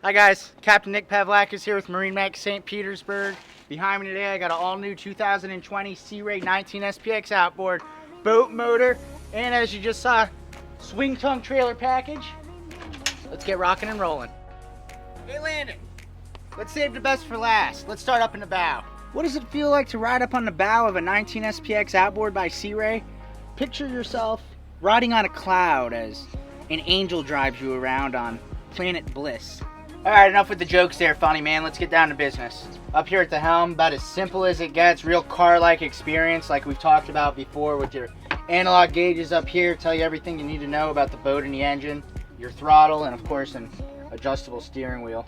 Hi guys, Captain Nick Pavlakis here with MarineMax St. Petersburg. Behind me today I got an all-new 2020 Sea Ray 19 SPX outboard, boat motor, and as you just saw, swing tongue trailer package. Let's get rocking and rolling. Hey Landon, let's save the best for last. Let's start up in the bow. What does it feel like to ride up on the bow of a 19 SPX outboard by Sea Ray? Picture yourself riding on a cloud as an angel drives you around on Planet Bliss. Alright, enough with the jokes there, funny man. Let's get down to business. Up here at the helm, about as simple as it gets. Real car-like experience like we've talked about before with your analog gauges up here. Tell you everything you need to know about the boat and the engine, your throttle, and of course an adjustable steering wheel.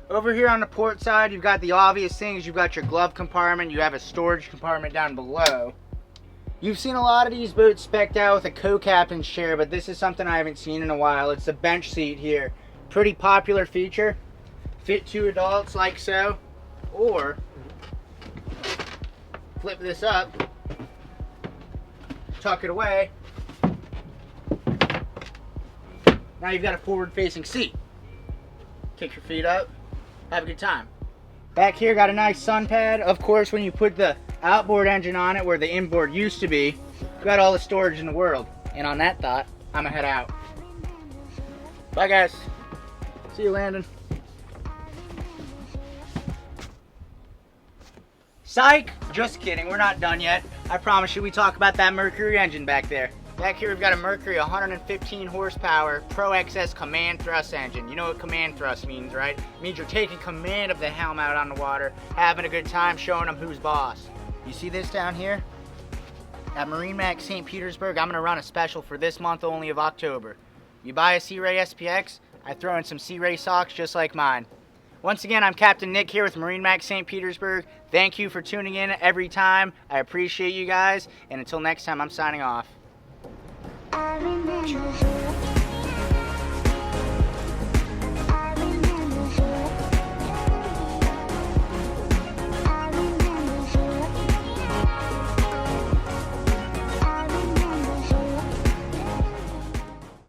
Over here on the port side, you've got the obvious things. You've got your glove compartment. You have a storage compartment down below. You've seen a lot of these boats spec'd out with a co-captain's chair, but this is something I haven't seen in a while. It's the bench seat here. Pretty popular feature. Fit 2 adults like so. Or flip this up, tuck it away. Now you've got a forward-facing seat. Kick your feet up, have a good time. Back here got a nice sun pad. Of course, when you put the outboard engine on it where the inboard used to be, you got all the storage in the world. And on that thought, I'm gonna head out. Bye guys. See you, Landon. Psych! Just kidding, we're not done yet. I promise you we talk about that Mercury engine back there. Back here we've got a Mercury 115 horsepower Pro XS command thrust engine. You know what command thrust means, right? It means you're taking command of the helm out on the water, having a good time, showing them who's boss. You see this down here? At MarineMax St. Petersburg, I'm gonna run a special for this month only of October. You buy a Sea Ray SPX, I throw in some Sea Ray socks just like mine. Once again, I'm Captain Nick here with MarineMax St. Petersburg. Thank you for tuning in every time. I appreciate you guys. And until next time, I'm signing off.